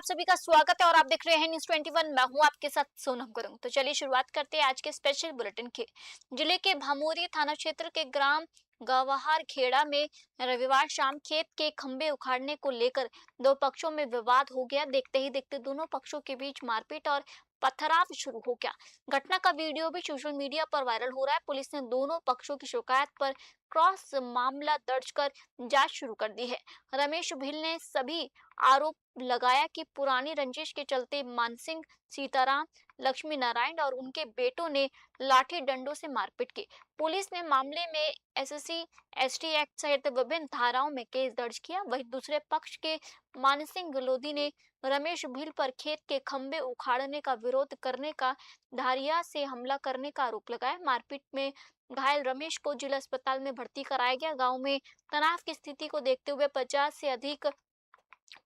सभी का स्वागत है और आप देख रहे हैं न्यूज़ 21। मैं हूं आपके साथ सोनम गुरुंग। तो चलिए शुरुआत करते हैं आज के स्पेशल बुलेटिन की। जिले के भामोरी थाना क्षेत्र के ग्राम गवाहार खेड़ा में रविवार शाम खेत के खंभे उखाड़ने को लेकर दो पक्षों में विवाद हो गया। देखते ही देखते दोनों पक्षों के बीच मारपीट और पथराव शुरू हो गया। घटना का वीडियो भी सोशल मीडिया पर वायरल हो रहा है। पुलिस ने दोनों पक्षों की शिकायत पर क्रॉस मामला दर्ज कर जांच शुरू कर दी है। रमेश भील ने सभी आरोप लगाया कि पुरानी रंजिश के चलते मानसिंह, सीताराम, लक्ष्मी नारायण और उनके बेटों ने लाठी डंडों से मारपीट की। पुलिस ने मामले में एसएससी एसटी एक्ट सहित विभिन्न धाराओं में केस दर्ज किया। वहीं दूसरे पक्ष के मानसिंह लोधी ने रमेश भील पर खेत के खंभे उखाड़ने का विरोध करने का धारिया से हमला करने का आरोप लगाया। मारपीट में घायल रमेश को जिला अस्पताल में भर्ती कराया गया। गांव में तनाव की स्थिति को देखते हुए 50 से अधिक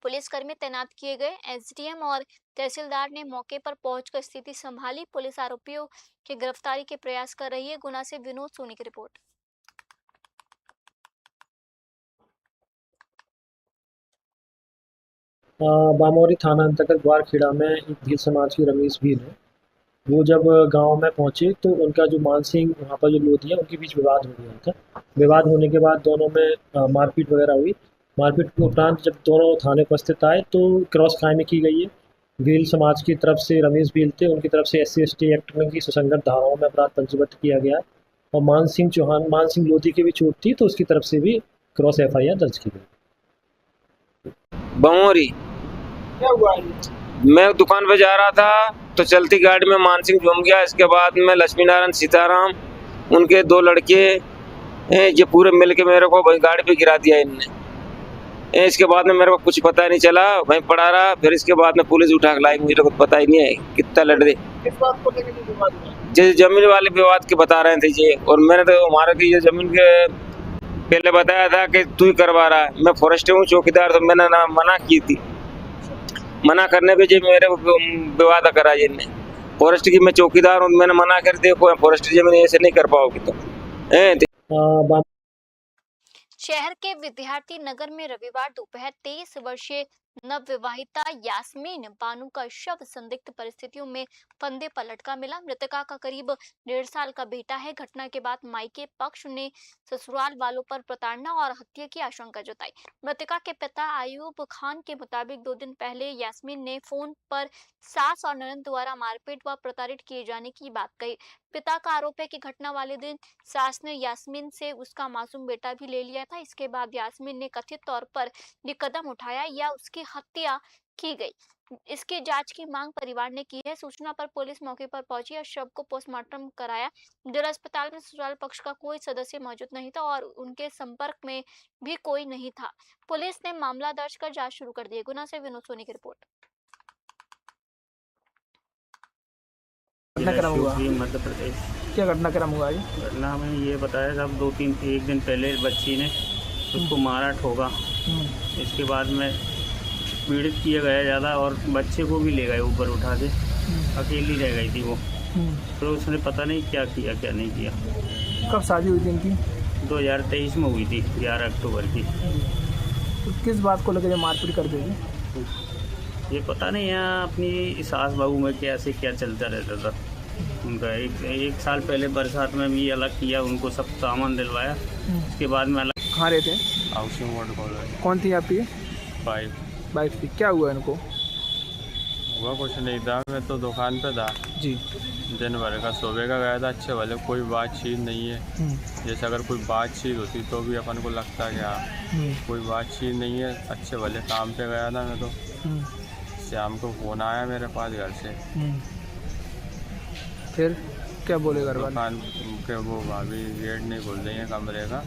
पुलिसकर्मी तैनात किए गए। एसडीएम और तहसीलदार ने मौके पर पहुंचकर स्थिति संभाली। पुलिस आरोपियों की गिरफ्तारी के प्रयास कर रही है। गुना से विनोद सोनी की रिपोर्ट। बामोरी थाना अंतर्गत ग्वारखेड़ा में एक भील समाज की रमेश भील है। वो जब गांव में पहुंचे तो उनका जो मानसिंह वहाँ पर जो लोधी है उनके बीच विवाद हो गया था। विवाद होने के बाद दोनों में मारपीट वगैरह हुई। मारपीट के उपरांत जब दोनों थाने उपस्थित आए तो क्रॉस फायरिंग की गई है। भील समाज की तरफ से रमेश भील थे, उनकी तरफ से SC ST एक्ट में की सुसंगत धाराओं में अपराध पंजीबद्ध किया गया है। और मानसिंह लोधी की भी चोट थी तो उसकी तरफ से भी क्रॉस FIR दर्ज की गई। बमोरी क्या हुआ है? मैं दुकान पे जा रहा था तो चलती गाड़ी में मानसिंह झूम गया। इसके बाद में लक्ष्मी नारायण, सीताराम, उनके दो लड़के ये पूरे मिल के मेरे को वही गाड़ी पे गिरा दिया इनने। इसके बाद में मेरे को कुछ पता नहीं चला, वहीं पड़ा रहा। फिर इसके बाद में पुलिस उठा के लाई, मुझे कुछ पता ही नहीं है कितना लड़ रहे। किस बात को लेकर के विवाद हुआ? जैसे जमीन वाले विवाद के बता रहे थे ये, और मैंने तो हमारे की ये जमीन के पहले बताया था कि तू ही करवा रहा है। मैं फॉरेस्ट हूँ, चौकीदार, तो मैंने ना मना की थी। मना करने पे जो मेरे विवाद करा जिनने। फॉरेस्ट की मैं चौकीदार हूँ, मैंने मना कर दिया कोई फॉरेस्ट जमीन ऐसे नहीं कर पाओगे तो। शहर के विद्यार्थी नगर में रविवार दोपहर 23 वर्षीय नवविवाहिता यास्मीन बानू का शव संदिग्ध परिस्थितियों में फंदे पर लटका मिला। मृतका का करीब 1.5 साल का बेटा है। घटना के बाद मायके पक्ष ने ससुराल वालों पर प्रताड़ना और हत्या की आशंका जताई। मृतका के पिता आयूब खान के मुताबिक 2 दिन पहले यास्मीन ने फोन पर सास और ननद द्वारा मारपीट व प्रताड़ित किए जाने की बात कही। पिता का आरोप है कि घटना वाले दिन सास ने यास्मीन से उसका मासूम बेटा भी ले लिया था। इसके बाद यास्मीन ने कथित तौर पर ये कदम उठाया या उसकी हत्या की गई। इसकी जांच की मांग परिवार ने की है। सूचना पर पुलिस मौके पर पहुंची और शव को पोस्टमार्टम कराया। जिला अस्पताल में ससुराल पक्ष का कोई सदस्य मौजूद नहीं था और उनके संपर्क में भी कोई नहीं था। पुलिस ने मामला दर्ज कर जांच शुरू कर दी। गुना से विनोद सोनी की रिपोर्ट। घटनाक्रम हुआ? मध्य प्रदेश। क्या घटनाक्रम हुआ है? घटना में ये बताया था, एक दिन पहले बच्ची ने उसको मारा, ठोका। इसके बाद में पीड़ित किया गया ज़्यादा और बच्चे को भी ले गए ऊपर उठा के। अकेली रह गई थी वो। तो उसने पता नहीं क्या किया क्या नहीं किया। कब शादी हुई थी इनकी? 2023 में हुई थी, 11 अक्टूबर की। तो किस बात को लेकर मारपीट कर देगी? ये पता नहीं यहाँ अपनी सास बहू में कैसे क्या चलता रहता था उनका। एक साल पहले बरसात में भी अलग किया, उनको सब सामान दिलवाया। उसके बाद में अलग। कहाँ रहते हैं? Housing board college. कौन थी आपकी? बाइक थी। क्या हुआ इनको? हुआ कुछ नहीं था, मैं तो दुकान पे था जी। दिन भर का, सुबह का गया था। अच्छे भले कोई बातचीत नहीं है। जैसे अगर कोई बातचीत होती तो भी अपन को लगता है कि हाँ कोई बातचीत नहीं है। अच्छे भले काम पे गया था मैं तो। शाम को फ़ोन आया मेरे पास घर से। फिर क्या बोले घर वाले? दुकान के वो भाभी गेट नहीं खोल रही है कमरे का।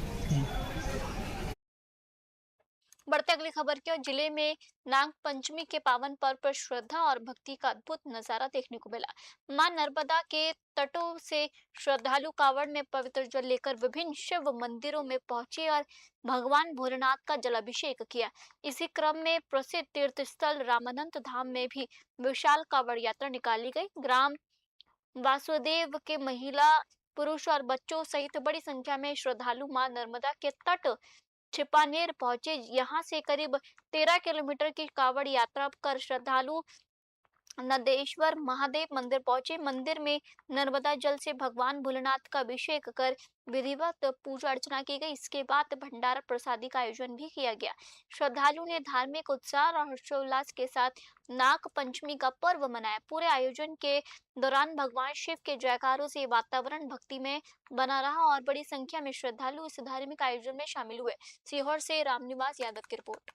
बढ़ते अगली खबर की ओर। जिले में नाग पंचमी के पावन पर्व पर श्रद्धा और भक्ति का अद्भुत नजारा देखने को मिला। मां नर्मदा के तटों से श्रद्धालु कांवड़ में पवित्र जल लेकर विभिन्न शिव मंदिरों में पहुंचे और भगवान भोलेनाथ का जलाभिषेक किया। इसी क्रम में प्रसिद्ध तीर्थ स्थल रामानंद धाम में भी विशाल कांवड़ यात्रा निकाली गई। ग्राम वासुदेव के महिला, पुरुष और बच्चों सहित बड़ी संख्या में श्रद्धालु मां नर्मदा के तट छिपानेर पहुंचे। यहां से करीब 13 किलोमीटर की कावड़ यात्रा कर श्रद्धालु नंदेश्वर महादेव मंदिर पहुंचे। मंदिर में नर्मदा जल से भगवान भोलेनाथ का अभिषेक कर विधिवत पूजा अर्चना की गई। इसके बाद भंडारा प्रसादी का आयोजन भी किया गया। श्रद्धालुओं ने धार्मिक उत्साह और हर्षोल्लास के साथ नाग पंचमी का पर्व मनाया। पूरे आयोजन के दौरान भगवान शिव के जयकारों से वातावरण भक्तिमय बना रहा और बड़ी संख्या में श्रद्धालु इस धार्मिक आयोजन में शामिल हुए। सीहोर से रामनिवास यादव की रिपोर्ट।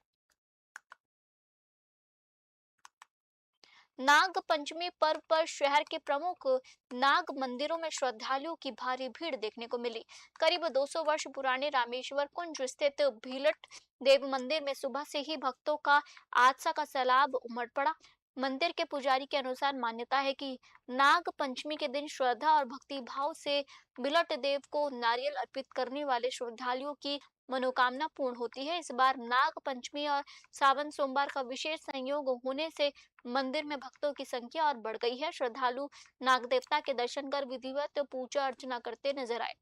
नाग पंचमी पर्व पर शहर के प्रमुख नाग मंदिरों में श्रद्धालुओं की भारी भीड़ देखने को मिली। करीब 200 वर्ष पुराने रामेश्वर कुंज स्थित भीलट देव मंदिर में सुबह से ही भक्तों का आस्था का सैलाब उमड़ पड़ा। मंदिर के पुजारी के अनुसार मान्यता है कि नाग पंचमी के दिन श्रद्धा और भक्ति भाव से बिलट देव को नारियल अर्पित करने वाले श्रद्धालुओं की मनोकामना पूर्ण होती है। इस बार नाग पंचमी और सावन सोमवार का विशेष संयोग होने से मंदिर में भक्तों की संख्या और बढ़ गई है। श्रद्धालु नाग देवता के दर्शन कर विधिवत पूजा अर्चना करते नजर आए।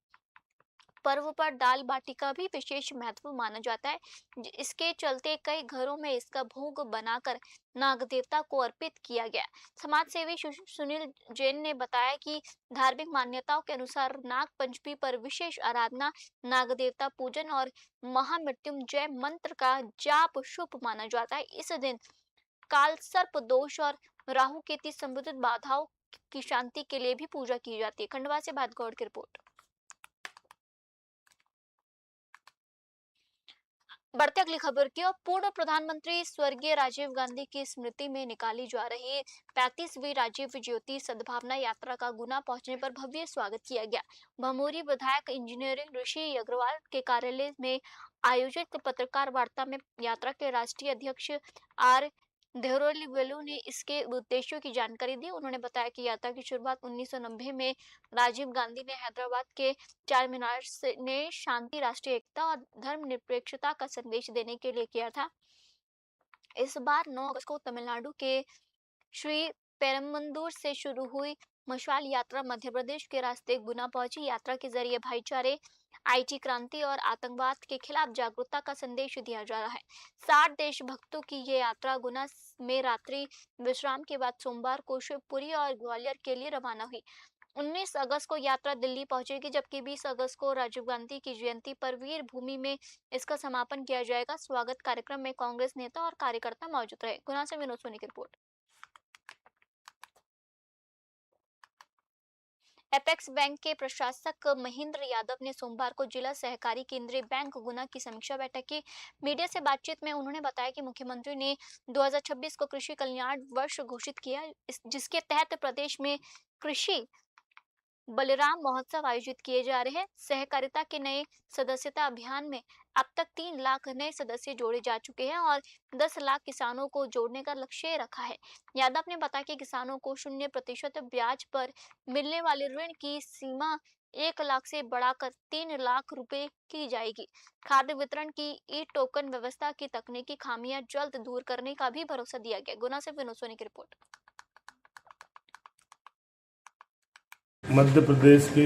पर्व पर दाल बाटी का भी विशेष महत्व माना जाता है। इसके चलते कई घरों में इसका भोग बनाकर नाग देवता को अर्पित किया गया। समाज सेवी सुनील जैन ने बताया कि धार्मिक मान्यताओं के अनुसार नाग पंचमी पर विशेष आराधना, नाग देवता पूजन और महामृत्युंजय मंत्र का जाप शुभ माना जाता है। इस दिन काल सर्प दोष और राहु केतु संबंधित बाधाओं की शांति के लिए भी पूजा की जाती है। खंडवा से भातगौड़ की रिपोर्ट। बढ़ते अगली खबर की ओर। पूर्व प्रधानमंत्री स्वर्गीय राजीव गांधी की स्मृति में निकाली जा रही 35वीं राजीव ज्योति सद्भावना यात्रा का गुना पहुंचने पर भव्य स्वागत किया गया। भमोरी विधायक इंजीनियरिंग ऋषि अग्रवाल के कार्यालय में आयोजित पत्रकार वार्ता में यात्रा के राष्ट्रीय अध्यक्ष आर देहरोलीवेलू ने इसके उद्देश्यों की जानकारी दी। उन्होंने बताया कि यात्रा की शुरुआत 1990 में राजीव गांधी ने हैदराबाद के चार मीनार ने शांति, राष्ट्रीय एकता और धर्मनिरपेक्षता का संदेश देने के लिए किया था। इस बार 9 अगस्त को तमिलनाडु के श्री पेरम्बदूर से शुरू हुई मशाल यात्रा मध्य प्रदेश के रास्ते गुना पहुंची। यात्रा के जरिए भाईचारे, आईटी क्रांति और आतंकवाद के खिलाफ जागरूकता का संदेश दिया जा रहा है। 60 देशभक्तों की ये यात्रा गुना में रात्रि विश्राम के बाद सोमवार को शिवपुरी और ग्वालियर के लिए रवाना हुई। 19 अगस्त को यात्रा दिल्ली पहुंचेगी, जबकि 20 अगस्त को राजीव गांधी की जयंती पर वीर भूमि में इसका समापन किया जाएगा। स्वागत कार्यक्रम में कांग्रेस नेता और कार्यकर्ता मौजूद रहे। गुना से विनोद सोनी की रिपोर्ट। एपेक्स बैंक के प्रशासक महेंद्र यादव ने सोमवार को जिला सहकारी केंद्रीय बैंक गुना की समीक्षा बैठक की। मीडिया से बातचीत में उन्होंने बताया कि मुख्यमंत्री ने 2026 को कृषि कल्याण वर्ष घोषित किया, जिसके तहत प्रदेश में कृषि बलिराम महोत्सव आयोजित किए जा रहे हैं। सहकारिता के नए सदस्यता अभियान में अब तक 3 लाख नए सदस्य जोड़े जा चुके हैं और 10 लाख किसानों को जोड़ने का लक्ष्य रखा है। यादव ने बताया कि किसानों को 0% ब्याज पर मिलने वाले ऋण की सीमा 1 लाख से बढ़ाकर 3 लाख रुपए की जाएगी। खाद्य वितरण की ई टोकन व्यवस्था की तकनीकी खामियां जल्द दूर करने का भी भरोसा दिया गया। गुना से विनोद सोनी की रिपोर्ट। मध्य प्रदेश के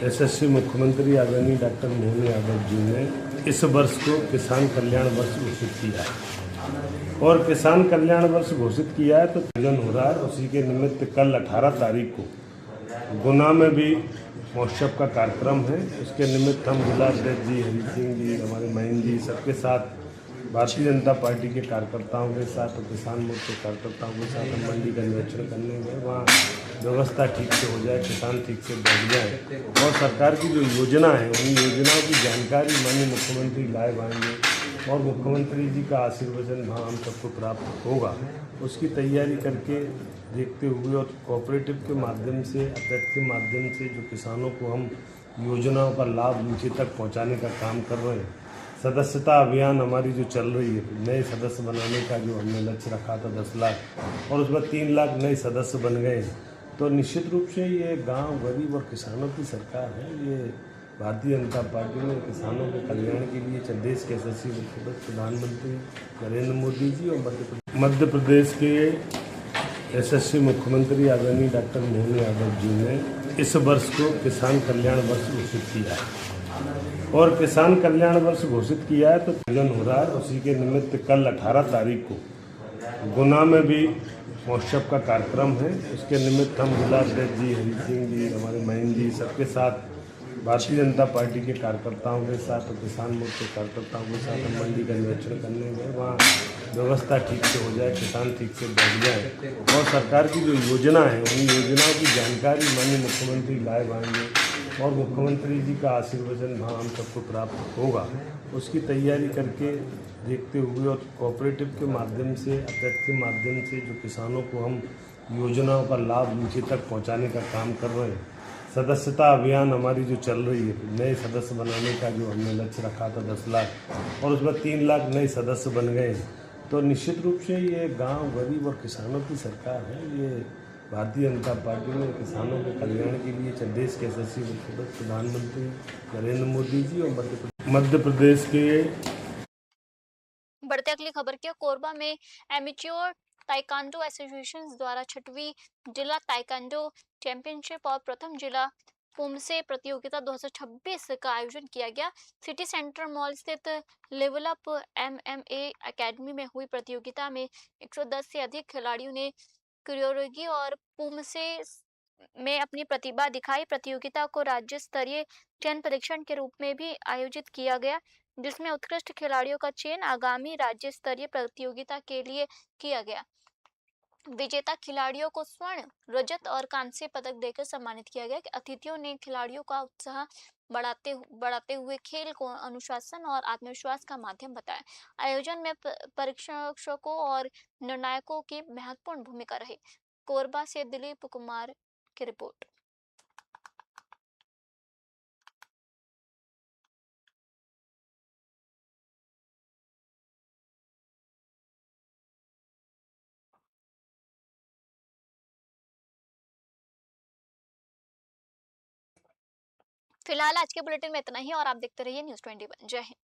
यशस्वी मुख्यमंत्री आदरणीय डॉक्टर मोहन यादव जी ने इस वर्ष को किसान कल्याण वर्ष घोषित किया है और किसान कल्याण वर्ष घोषित किया है तो आयोजन हो रहा है। उसी के निमित्त कल 18 तारीख को गुना में भी महोत्सव का कार्यक्रम है। उसके निमित्त हम जिला अध्यक्ष जी, हरी सिंह जी, हमारे महेंद्र जी, सबके साथ भारतीय जनता पार्टी के कार्यकर्ताओं के साथ और किसान मोर्चे के कार्यकर्ताओं के साथ हम मंडी का निरीक्षण करने गए। वहाँ व्यवस्था ठीक से हो जाए, किसान ठीक से बैठ जाए और सरकार की जो योजना है उन योजनाओं की जानकारी माननीय मुख्यमंत्री लाए आएंगे और मुख्यमंत्री जी का आशीर्वचन वहाँ हम सबको प्राप्त होगा। उसकी तैयारी करके देखते हुए और कोऑपरेटिव के माध्यम से, अपेक्स के माध्यम से जो किसानों को हम योजनाओं का लाभ नीचे तक पहुँचाने का काम कर रहे हैं। सदस्यता अभियान हमारी जो चल रही है, नए सदस्य बनाने का जो हमने लक्ष्य रखा था 10 लाख और उसमें 3 लाख नए सदस्य बन गए। तो निश्चित रूप से ये गांव, गरीब और किसानों की सरकार है। ये भारतीय जनता पार्टी ने किसानों के कल्याण के लिए देश के यशस्वी प्रधानमंत्री नरेंद्र मोदी जी और मध्य प्रदेश के यशस्वी मुख्यमंत्री आदरणीय डॉक्टर मोहन यादव जी ने इस वर्ष को किसान कल्याण वर्ष घोषित किया है और किसान कल्याण वर्ष घोषित किया है, तो आयोजन हो रहा है। उसी के निमित्त कल 18 तारीख को गुना में भी महोत्सव का कार्यक्रम है। उसके निमित्त हम जिलाध्यक्ष जी, हरि सिंह जी, हमारे महेंद्र जी, सबके साथ भारतीय जनता पार्टी के कार्यकर्ताओं के साथ और किसान मोर्चे के कार्यकर्ताओं के साथ हम मंडी का निरीक्षण करने गए। वहाँ व्यवस्था ठीक से हो जाए, किसान ठीक से बैठ जाए और सरकार की जो योजना है उन योजनाओं की जानकारी माननीय मुख्यमंत्री लाए आएंगे और मुख्यमंत्री जी का आशीर्वचन वहाँ हम सबको प्राप्त होगा। उसकी तैयारी करके देखते हुए और कोऑपरेटिव के माध्यम से, अपेक्स के माध्यम से जो किसानों को हम योजनाओं का लाभ नीचे तक पहुँचाने का काम कर रहे हैं। सदस्यता अभियान हमारी जो चल रही है, नए सदस्य बनाने का जो हमने लक्ष्य रखा था 10 लाख और उसमें 3 लाख नए सदस्य बन गए। तो निश्चित रूप से ये गांव, गरीब और किसानों की सरकार है। ये भारतीय जनता पार्टी ने किसानों के कल्याण के लिए देश के यशस्वी प्रधानमंत्री नरेंद्र मोदी जी और मध्य प्रदेश के बढ़ते अगली खबर की। कोरबा में एमेच्योर ताइक्वांडो एसोसिएशन द्वारा 6वीं जिला ताइक्वांडो चैंपियनशिप और प्रथम जिला पुमसे प्रतियोगिता 2026 का आयोजन किया गया। सिटी सेंटर मॉल स्थित लेवल अप MMA एकेडमी में हुई प्रतियोगिता में 110 से अधिक खिलाड़ियों ने कोरियोग्राफी और पुमसे में अपनी प्रतिभा दिखाई। प्रतियोगिता को राज्य स्तरीय चयन परीक्षण के रूप में भी आयोजित किया गया, जिसमें उत्कृष्ट खिलाड़ियों का चयन आगामी राज्य स्तरीय प्रतियोगिता के लिए किया गया। विजेता खिलाड़ियों को स्वर्ण, रजत और कांस्य पदक देकर सम्मानित किया गया। अतिथियों ने खिलाड़ियों का उत्साह बढ़ाते हुए खेल को अनुशासन और आत्मविश्वास का माध्यम बताया। आयोजन में परीक्षकों और निर्णायकों की महत्वपूर्ण भूमिका रही। कोरबा से दिलीप कुमार की रिपोर्ट। फिलहाल आज के बुलेटिन में इतना ही और आप देखते रहिए न्यूज़ 21। जय हिंद।